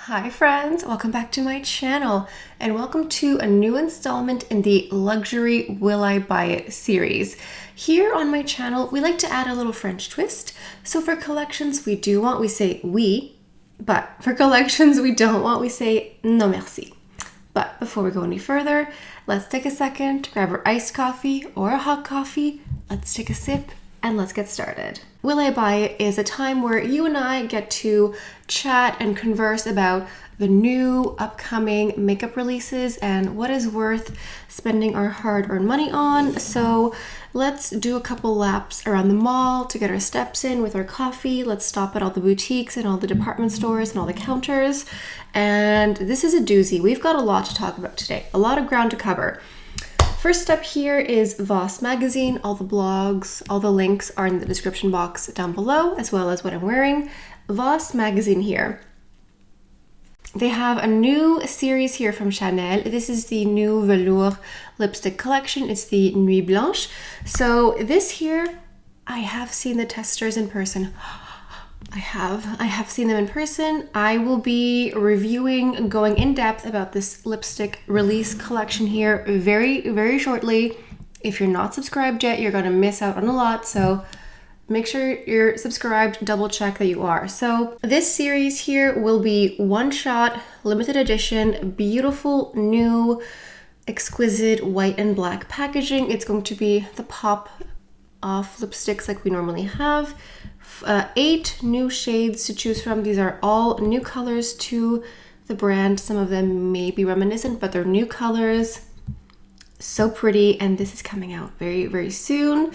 Hi friends, welcome back to my channel and welcome to a new installment in the Luxury Will I Buy It series. Here on my channel, we like to add a little French twist. So for collections we say oui, but for collections we don't want, we say non merci. But before we go any further, let's take a second to grab our iced coffee or a hot coffee. Let's take a sip and let's get started. Will I Buy It is a time where you and I get to chat and converse about the new upcoming makeup releases and what is worth spending our hard-earned money on. So let's do a couple laps around the mall to get our steps in with our coffee. Let's stop at all the boutiques and all the department stores and all the counters. And this is a doozy. We've got a lot to talk about today, a lot of ground to cover. First up here is Voss Magazine. All the blogs, all the links are in the description box down below, as well as what I'm wearing. Voss Magazine here. They have a new series here from Chanel. This is the new velour lipstick collection. It's the Nuit Blanche. So this here, I have seen the testers in person. I have seen them in person. I will be reviewing, going in depth about this lipstick release collection here very shortly. If you're not subscribed yet, you're gonna miss out on a lot. So make sure you're subscribed, double check that you are. So this series here will be one shot, limited edition, beautiful, new, exquisite white and black packaging. It's going to be the pop off lipsticks like we normally have. 8 new shades to choose from. These are all new colors to the brand. Some of them may be reminiscent, but they're new colors. So pretty, and this is coming out very soon.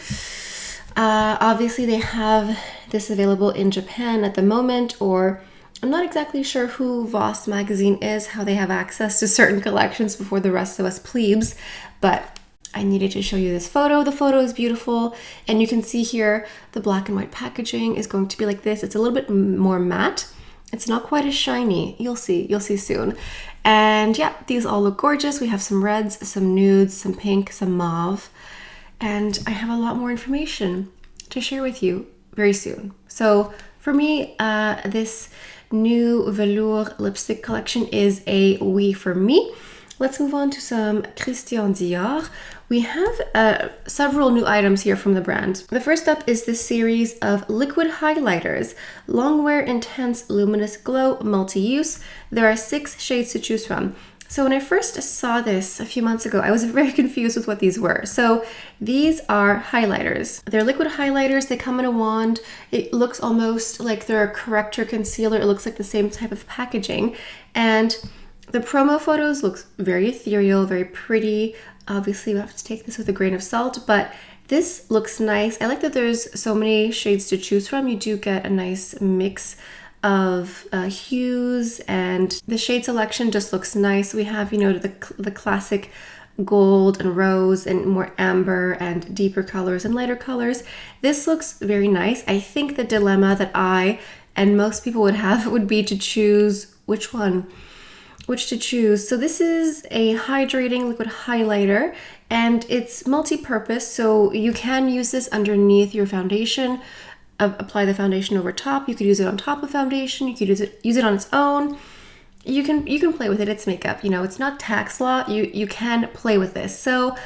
Obviously they have this available in Japan at the moment, or I'm not exactly sure who Voss Magazine is, how they have access to certain collections before the rest of us plebes, but I needed to show you this photo. The photo is beautiful, and you can see here the black and white packaging is going to be like this. It's a little bit more matte. It's not quite as shiny. You'll see soon. And yeah, these all look gorgeous. We have some reds, some nudes, some pink, some mauve, and I have a lot more information to share with you very soon. So for me, this new velour lipstick collection is a oui for me. Let's move on to some Christian Dior. We have several new items here from the brand. The first up is this series of liquid highlighters, Longwear Intense Luminous Glow Multi-Use. There are 6 shades to choose from. So when I first saw this a few months ago, I was very confused with what these were. So these are highlighters. They're liquid highlighters. They come in a wand. It looks almost like they're a corrector concealer. It looks like the same type of packaging. And the promo photos looks very ethereal, very pretty. Obviously, we have to take this with a grain of salt, but this looks nice. I like that there's so many shades to choose from. You do get a nice mix of hues, and the shade selection just looks nice. We have, you know, the classic gold and rose and more amber and deeper colors and lighter colors. This looks very nice. I think the dilemma that I and most people would have would be to choose which to choose. So this is a hydrating liquid highlighter, and it's multi-purpose, so you can use this underneath your foundation, apply the foundation over top. You could use it on top of foundation. You could use it on its own. You can play with it. It's makeup, you know, it's not tax law. You can play with this. So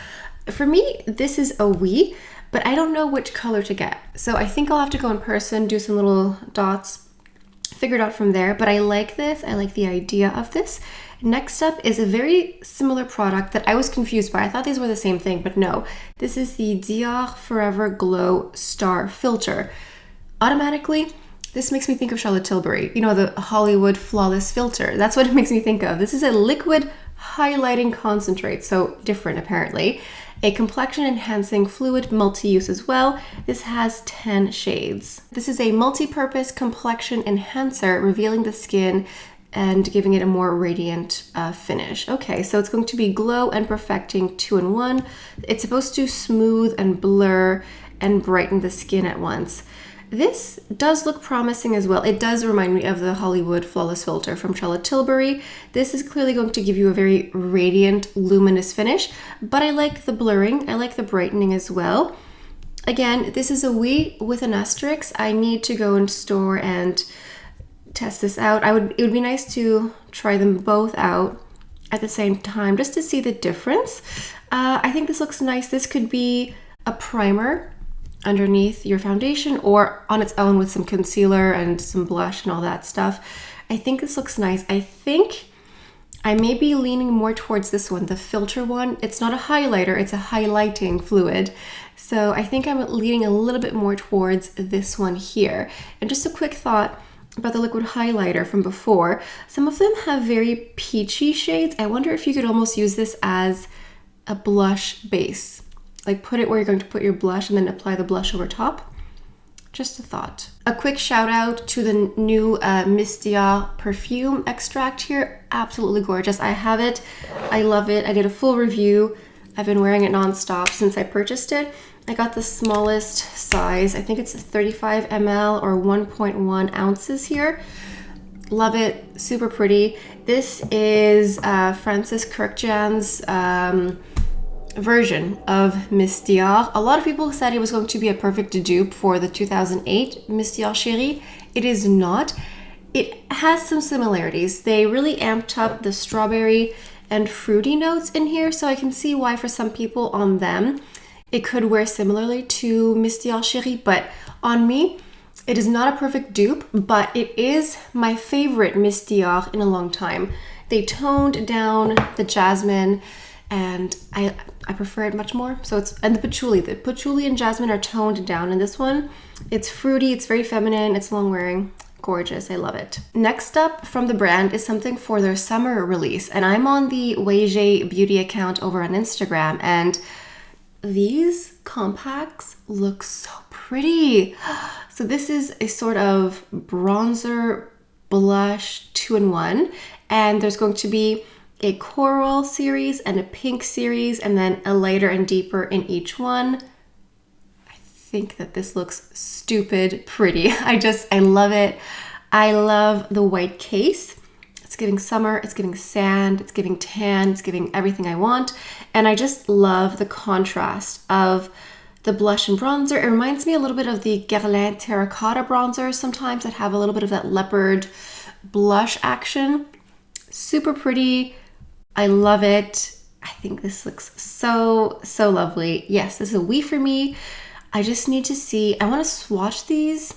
for me, this is a oui, but I don't know which color to get. So I think I'll have to go in person, do some little dots, figure it out from there, but I like this. I like the idea of this. Next up is a very similar product that I was confused by. I thought these were the same thing, but no. This is the Dior Forever Glow Star Filter. Automatically, this makes me think of Charlotte Tilbury, you know, the Hollywood Flawless Filter. That's what it makes me think of. This is a liquid highlighting concentrate, so different apparently. A complexion enhancing fluid, multi-use as well. This has 10 shades. This is a multi-purpose complexion enhancer, revealing the skin and giving it a more radiant finish. Okay, so it's going to be glow and perfecting 2-in-1. It's supposed to smooth and blur and brighten the skin at once. This does look promising as well. It does remind me of the Hollywood Flawless Filter from Charlotte Tilbury. This is clearly going to give you a very radiant, luminous finish, but I like the blurring. I like the brightening as well. Again, this is a oui with an asterisk. I need to go in store and test this out. It would be nice to try them both out at the same time just to see the difference. I think this looks nice. This could be a primer underneath your foundation or on its own with some concealer and some blush and all that stuff. I think this looks nice. I think I may be leaning more towards this one, the filter one. It's not a highlighter, it's a highlighting fluid. So I think I'm leaning a little bit more towards this one here. And just a quick thought about the liquid highlighter from before. Some of them have very peachy shades. I wonder if you could almost use this as a blush base. Like put it where you're going to put your blush and then apply the blush over top. Just a thought. A quick shout out to the new Miss Dior perfume extract here. Absolutely gorgeous. I have it. I love it. I did a full review. I've been wearing it nonstop since I purchased it. I got the smallest size. I think it's 35 ml or 1.1 ounces here. Love it. Super pretty. This is Francis Kurkdjian's version of Miss Dior. A lot of people said it was going to be a perfect dupe for the 2008 Miss Dior Chérie. It is not. It has some similarities. They really amped up the strawberry and fruity notes in here, so I can see why for some people on them it could wear similarly to Miss Dior Chérie, but on me it is not a perfect dupe, but it is my favorite Miss Dior in a long time. They toned down the jasmine and I prefer it much more. So and the patchouli and jasmine are toned down in this one. It's fruity, it's very feminine, it's long wearing. Gorgeous, I love it. Next up from the brand is something for their summer release, and I'm on the Oui Beauty account over on Instagram, and these compacts look so pretty. So this is a sort of bronzer blush 2-in-1, and there's going to be a coral series and a pink series and then a lighter and deeper in each one. I think that this looks stupid pretty. I love it. I love the white case. It's giving summer, it's giving sand, it's giving tan, it's giving everything I want. And I just love the contrast of the blush and bronzer. It reminds me a little bit of the Guerlain Terracotta bronzers sometimes that have a little bit of that leopard blush action. Super pretty. I love it. I think this looks so, so lovely. Yes, this is a oui for me. I just need to see, I want to swatch these.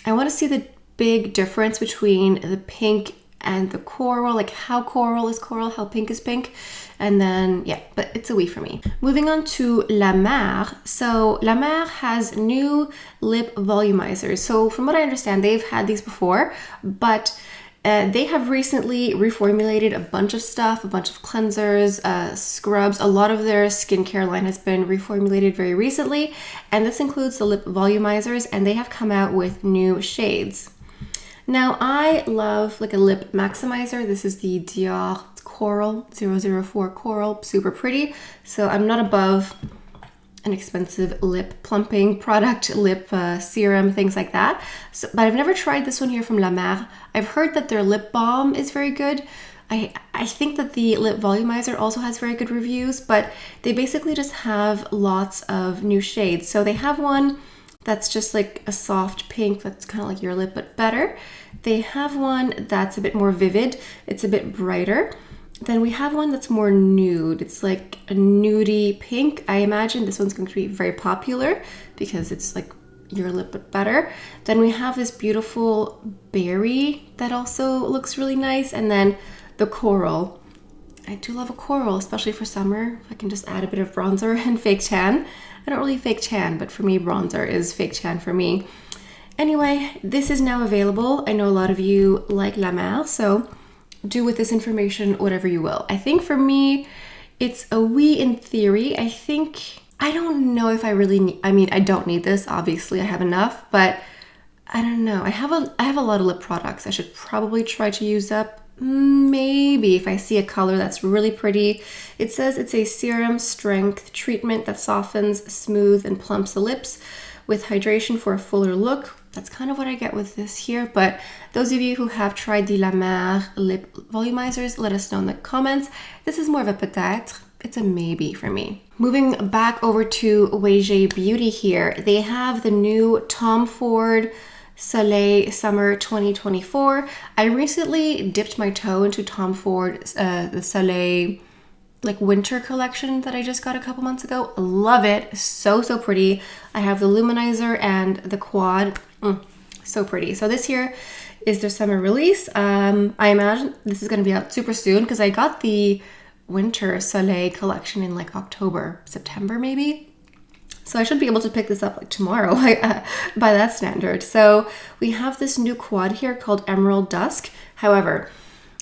I want to see the big difference between the pink and the coral, like how coral is coral, how pink is pink. And then, yeah, but it's a oui for me. Moving on to La Mer. So La Mer has new lip volumizers. So from what I understand, they've had these before, but they have recently reformulated a bunch of stuff, a bunch of cleansers, scrubs. A lot of their skincare line has been reformulated very recently, and this includes the lip volumizers, and they have come out with new shades. Now, I love like a lip maximizer. This is the Dior Coral 004 Coral, super pretty. So I'm not above an expensive lip plumping product, lip serum, things like that. So, but I've never tried this one here from La Mer. I've heard that their lip balm is very good. I think that the lip volumizer also has very good reviews, but they basically just have lots of new shades. So they have one that's just like a soft pink, that's kind of like your lip, but better. They have one that's a bit more vivid. It's a bit brighter. Then we have one that's more nude. It's like a nudie pink. I imagine this one's going to be very popular because it's like your lip but better. Then we have this beautiful berry that also looks really nice. And then the coral. I do love a coral, especially for summer. I can just add a bit of bronzer and fake tan. I don't really fake tan, but for me, bronzer is fake tan for me. Anyway, this is now available. I know a lot of you like La Mer, so do with this information whatever you will. I think for me, it's a oui in theory. I don't know if I really need, I don't need this, obviously I have enough, but I don't know. I have a lot of lip products I should probably try to use up. Maybe if I see a color that's really pretty. It says it's a serum strength treatment that softens, smooths, and plumps the lips with hydration for a fuller look. That's kind of what I get with this here, but those of you who have tried the La Mer lip volumizers, let us know in the comments. This is more of a peut-être. It's a maybe for me. Moving back over to Oui Beauty here, they have the new Tom Ford Soleil Summer 2024. I recently dipped my toe into Tom Ford, the Soleil like winter collection that I just got a couple months ago. Love it. So, so pretty. I have the luminizer and the quad. So pretty. So this here is their summer release. I imagine this is going to be out super soon because I got the winter Soleil collection in like October, September maybe. So I should be able to pick this up like tomorrow by that standard. So we have this new quad here called Emerald Dusk. However,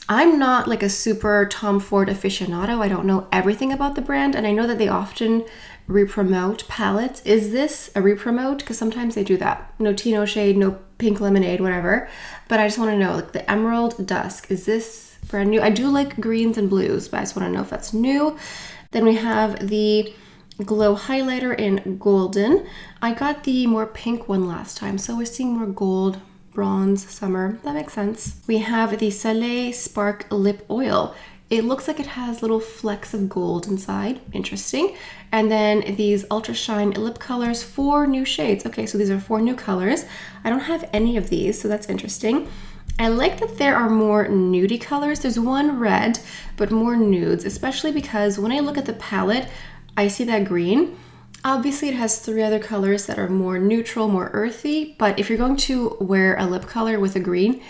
I'm not like a super Tom Ford aficionado. I don't know everything about the brand, and I know that they often re-promote palettes. Is this a re-promote? Because sometimes they do that. No tea, no shade, no pink lemonade, whatever. But I just want to know, like the Emerald Dusk, is this brand new? I do like greens and blues, but I just want to know if that's new. Then we have the Glow Highlighter in Golden. I got the more pink one last time, so we're seeing more gold, bronze, summer. That makes sense. We have the Soleil Spark Lip Oil. It looks like it has little flecks of gold inside. Interesting. And then these Ultra Shine lip colors, 4 new shades. Okay, so these are 4 new colors. I don't have any of these, so that's interesting. I like that there are more nudie colors. There's one red, but more nudes, especially because when I look at the palette, I see that green. Obviously, it has 3 other colors that are more neutral, more earthy, but if you're going to wear a lip color with a green,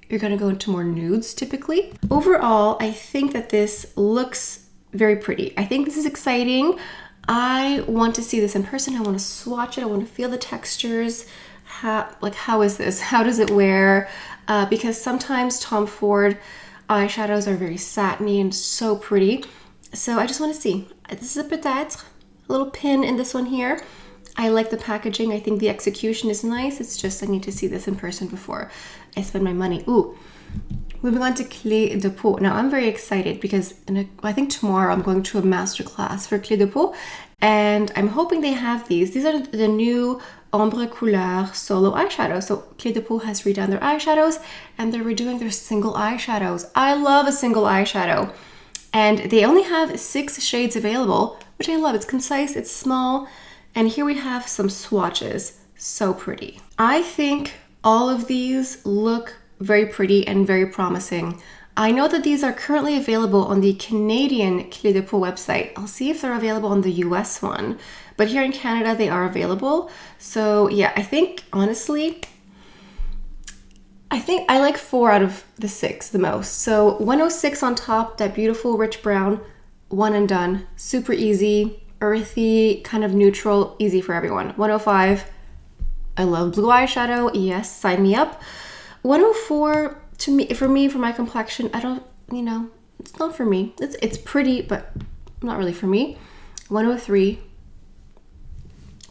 you're going to go into more nudes typically. Overall, I think that this looks very pretty. I think this is exciting. I want to see this in person. I want to swatch it. I want to feel the textures. How is this? How does it wear? Because sometimes Tom Ford eyeshadows are very satiny and so pretty. So I just want to see. This is a peut-être. Little pin in this one here. I like the packaging. I think the execution is nice. It's just I need to see this in person before I spend my money. Ooh, moving on to CDepo. Now I'm very excited because I think tomorrow I'm going to a masterclass for CDepo, and I'm hoping they have these. These are the new Ombre Couleur Solo eyeshadows. So CDepo has redone their eyeshadows and they're redoing their single eyeshadows. I love a single eyeshadow. And they only have 6 shades available, which I love. It's concise, it's small, and here we have some swatches. So pretty. I think all of these look very pretty and very promising. I know that these are currently available on the Canadian CDepo website. I'll see if they're available on the US one, but here in Canada they are available. So yeah, I think honestly, I like 4 out of the 6 the most. So 106 on top, that beautiful rich brown, one and done. Super easy, earthy, kind of neutral, easy for everyone. 105, I love blue eyeshadow. Yes, sign me up. 104, for my complexion, I don't, it's not for me. It's pretty, but not really for me. 103,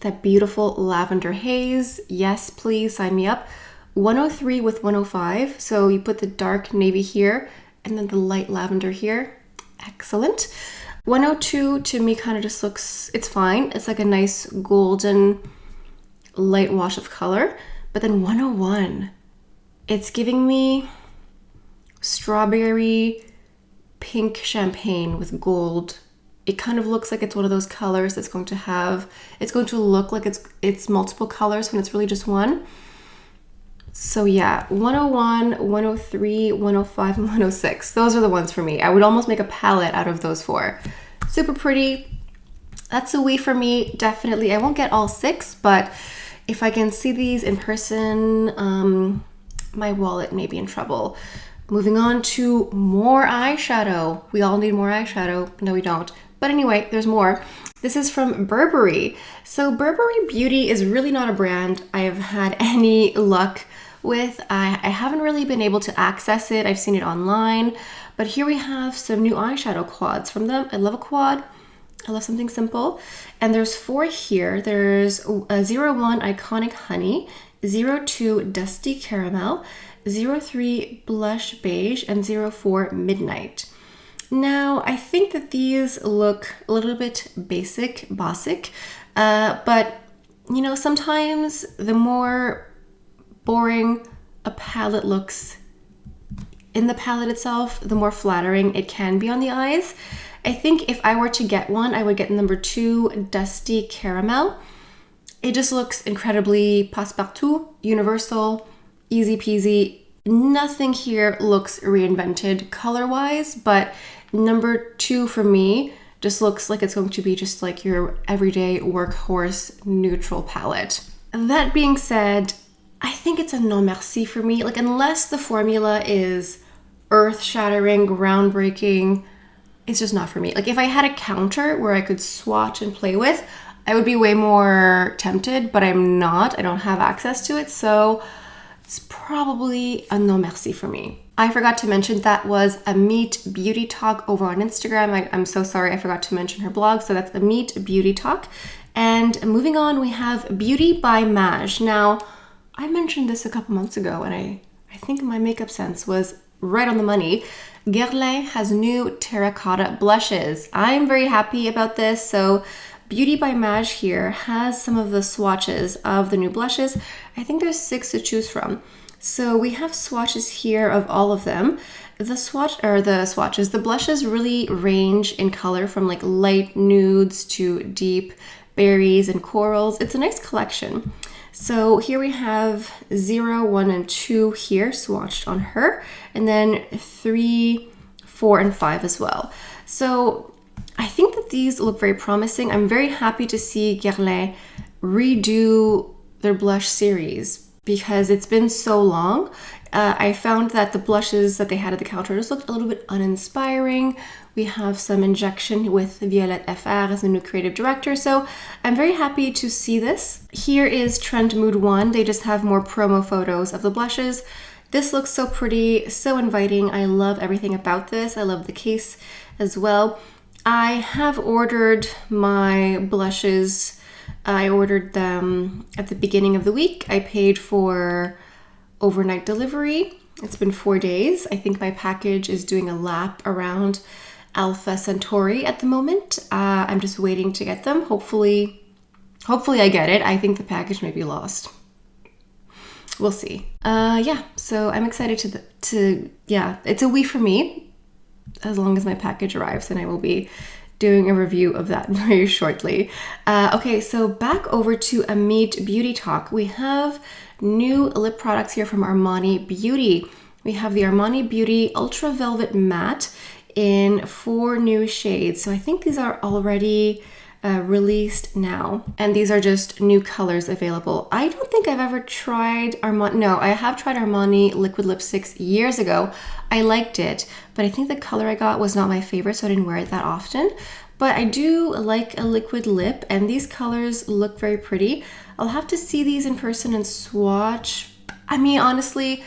that beautiful lavender haze. Yes, please sign me up. 103 with 105. So you put the dark navy here and then the light lavender here. Excellent. 102 to me kind of just looks, it's fine. It's like a nice golden light wash of color. But then 101, it's giving me strawberry pink champagne with gold. It kind of looks like it's one of those colors that's going to look like it's multiple colors when it's really just one. So yeah, 101, 103, 105, and 106. Those are the ones for me. I would almost make a palette out of those 4. Super pretty. That's a oui for me, definitely. I won't get all 6, but if I can see these in person, my wallet may be in trouble. Moving on to more eyeshadow. We all need more eyeshadow. No, we don't. But anyway, there's more. This is from Burberry. So Burberry Beauty is really not a brand I have had any luck with. I haven't really been able to access it. I've seen it online, but here we have some new eyeshadow quads from them. I love a quad. I love something simple. And there's 4 here. There's a 01 Iconic Honey, 02 Dusty Caramel, 03 Blush Beige, and 04 Midnight. Now, I think that these look a little bit basic, but sometimes the more boring a palette looks in the palette itself, the more flattering it can be on the eyes. I think if I were to get one, I would get number 2, Dusty Caramel. It just looks incredibly passe-partout, universal. easy peasy. Nothing here looks reinvented color-wise, but number 2 for me just looks like it's going to be just like your everyday workhorse neutral palette. That being said, I think it's a non merci for me. Like, unless the formula is earth-shattering, groundbreaking, it's just not for me. Like, if I had a counter where I could swatch and play with, I would be way more tempted, but I'm not. I don't have access to it, so it's probably a non merci for me. I forgot to mention that was a Meet Beauty Talk over on Instagram. I'm so sorry, I forgot to mention her blog. So that's a Meet Beauty Talk. And moving on, we have Beauty by Maj. Now, I mentioned this a couple months ago, and I think my makeup sense was right on the money. Guerlain has new Terracotta Blushes. I'm very happy about this. So Beauty by Maj here has some of the swatches of the new blushes. I think there's 6 to choose from. So we have swatches here of all of them. The blushes really range in color from like light nudes to deep berries and corals. It's a nice collection. So here we have 0, 1, and 2 here swatched on her, and then 3, 4, and 5 as well. So I think that these look very promising. I'm very happy to see Guerlain redo their blush series because it's been so long. I found that the blushes that they had at the counter just looked a little bit uninspiring. We have some injection with Violette FR as the new creative director, so I'm very happy to see this. Here is Trend Mood 1. They just have more promo photos of the blushes. This looks so pretty, so inviting. I love everything about this. I love the case as well. I have ordered my blushes. I ordered them at the beginning of the week. I paid for overnight delivery. It's been 4 days. I think my package is doing a lap around Alpha Centauri at the moment. I'm just waiting to get them. Hopefully I get it. I think the package may be lost. We'll see. Yeah, so I'm excited it's a oui for me. As long as my package arrives, and I will be doing a review of that very shortly. Okay, so back over to a Meet Beauty Talk. We have new lip products here from Armani Beauty. We have the Armani Beauty Ultra Velvet Matte in 4 new shades. So I think these are already released now, and these are just new colors available. I don't think I've ever tried Armani. No, I have tried Armani liquid lipsticks years ago. I liked it, but I think the color I got was not my favorite, so I didn't wear it that often. But I do like a liquid lip, and these colors look very pretty. I'll have to see these in person and swatch. I mean, honestly,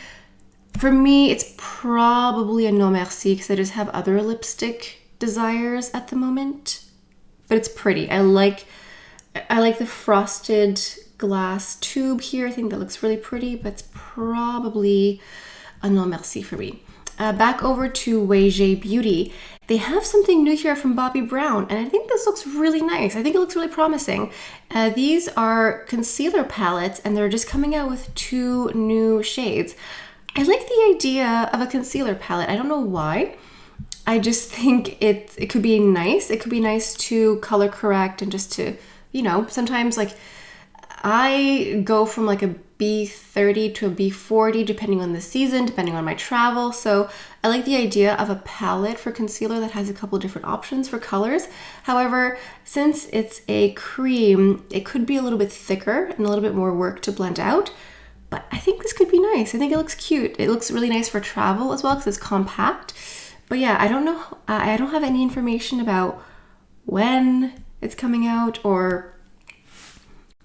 for me, it's probably a no merci because I just have other lipstick desires at the moment. But it's pretty. I like the frosted glass tube here. I think that looks really pretty, but it's probably a non merci for me. Back over to Weijie Beauty. They have something new here from Bobbi Brown, and I think this looks really nice. I think it looks really promising. These are concealer palettes, and they're just coming out with 2 new shades. I like the idea of a concealer palette. I don't know why. I just think it could be nice. It could be nice to color correct and just to, sometimes like I go from like a B30 to a B40 depending on the season, depending on my travel. So I like the idea of a palette for concealer that has a couple different options for colors. However, since it's a cream, it could be a little bit thicker and a little bit more work to blend out. But I think this could be nice. I think it looks cute. It looks really nice for travel as well because it's compact. But yeah, I don't know. I don't have any information about when it's coming out or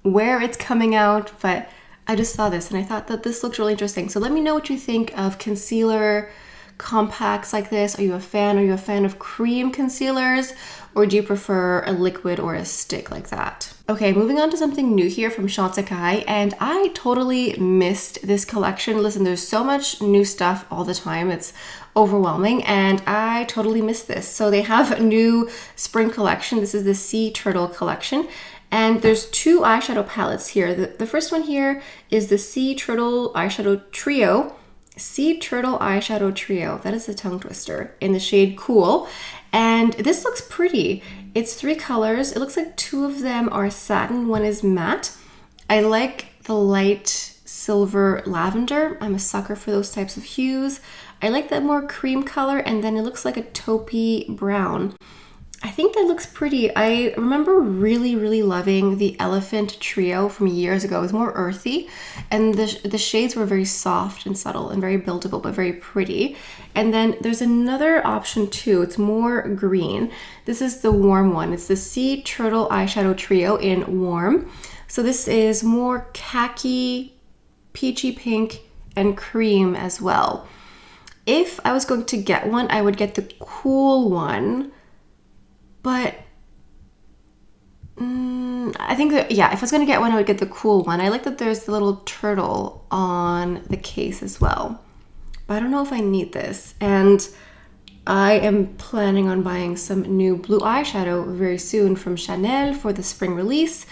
where it's coming out, but I just saw this and I thought that this looked really interesting. So let me know what you think of concealer compacts like this. Are you a fan? Are you a fan of cream concealers, or do you prefer a liquid or a stick like that? Okay, moving on to something new here from Chantecaille, and I totally missed this collection. Listen, there's so much new stuff all the time. It's overwhelming, and I totally missed this. So they have a new spring collection. This is the Sea Turtle collection. And there's 2 eyeshadow palettes here. The first one here is the Sea Turtle Eyeshadow Trio. Sea Turtle Eyeshadow Trio. That is a tongue twister in the shade Cool. And this looks pretty. It's 3 colors. It looks like 2 of them are satin, 1 is matte. I like the light silver lavender. I'm a sucker for those types of hues. I like that more cream color, and then it looks like a taupey brown. I think that looks pretty. I remember really loving the Elephant Trio from years ago. It was more earthy, and the shades were very soft and subtle and very buildable, but very pretty. And then there's another option too. It's more green. This is the warm one. It's the Sea Turtle Eyeshadow Trio in warm. So this is more khaki, peachy pink, and cream as well. If I was going to get one, I would get the cool one. But I think that, yeah, if I was going to get one, I would get the cool one. I like that there's the little turtle on the case as well. But I don't know if I need this. And I am planning on buying some new blue eyeshadow very soon from Chanel for the spring release.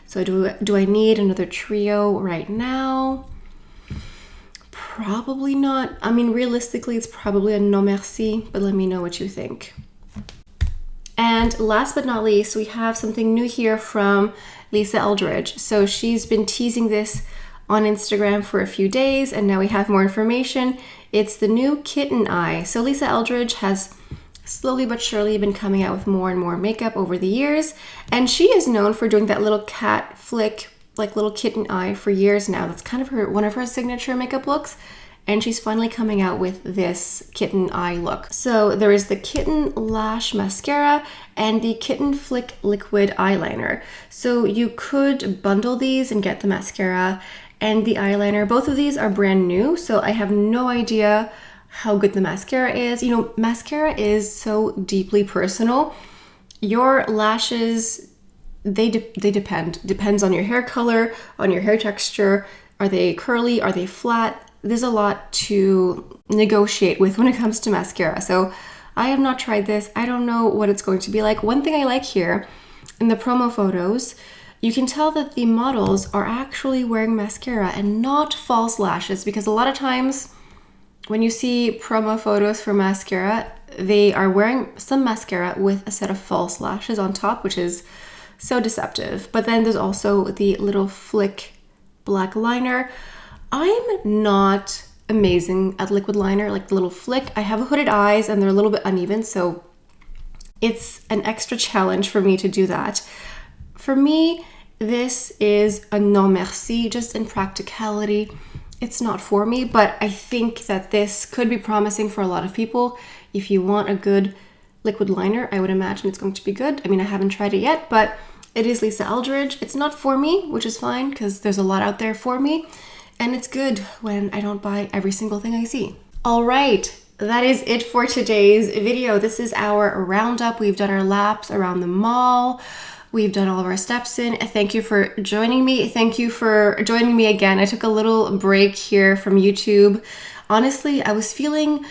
So do I need another trio right now? Probably not. I mean, realistically, it's probably a no merci, but let me know what you think. And last but not least, we have something new here from Lisa Eldridge. So she's been teasing this on Instagram for a few days, and now we have more information. It's the new kitten eye. So Lisa Eldridge has slowly but surely been coming out with more and more makeup over the years, and she is known for doing that little cat flick, like little kitten eye for years now. That's kind of one of her signature makeup looks. And she's finally coming out with this kitten eye look. So there is the Kitten Lash Mascara and the Kitten Flick Liquid Eyeliner. So you could bundle these and get the mascara and the eyeliner. Both of these are brand new, so I have no idea how good the mascara is. You know, mascara is so deeply personal. Your lashes, they depends on your hair color, on your hair texture. Are they curly? Are they flat? There's a lot to negotiate with when it comes to mascara. So I have not tried this. I don't know what it's going to be like. One thing I like here in the promo photos, you can tell that the models are actually wearing mascara and not false lashes, because a lot of times when you see promo photos for mascara, they are wearing some mascara with a set of false lashes on top, which is so deceptive. But then there's also the little flick black liner. I'm not amazing at liquid liner, like the little flick. I have hooded eyes and they're a little bit uneven, so it's an extra challenge for me to do that. For me, this is a non merci, just in practicality. It's not for me, but I think that this could be promising for a lot of people. If you want a good liquid liner, I would imagine it's going to be good. I mean, I haven't tried it yet, but it is Lisa Eldridge. It's not for me, which is fine because there's a lot out there for me. And it's good when I don't buy every single thing I see. All right, that is it for today's video. This is our roundup. We've done our laps around the mall. We've done all of our steps in. Thank you for joining me. Thank you for joining me again. I took a little break here from YouTube. Honestly, I was feeling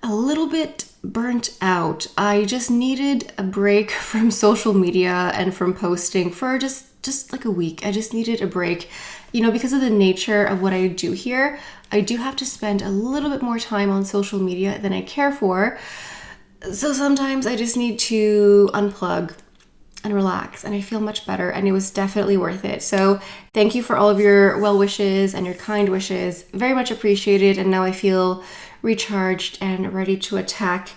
a little bit burnt out. I just needed a break from social media and from posting for just like a week. I just needed a break. You know, because of the nature of what I do here, I do have to spend a little bit more time on social media than I care for. So sometimes I just need to unplug and relax, and I feel much better, and it was definitely worth it. So thank you for all of your well wishes and your kind wishes. Very much appreciated, and now I feel recharged and ready to attack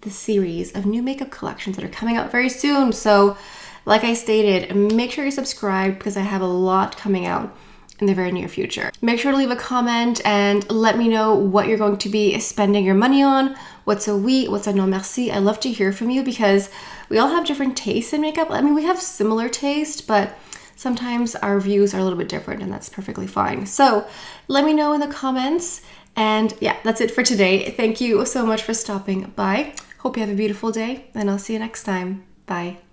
the series of new makeup collections that are coming out very soon. So like I stated, make sure you subscribe because I have a lot coming out in the very near future. Make sure to leave a comment and let me know what you're going to be spending your money on. What's a oui, what's a non merci? I love to hear from you because we all have different tastes in makeup. I mean, we have similar taste, but sometimes our views are a little bit different, and that's perfectly fine. So let me know in the comments. And yeah, that's it for today. Thank you so much for stopping by. Hope you have a beautiful day, and I'll see you next time. Bye.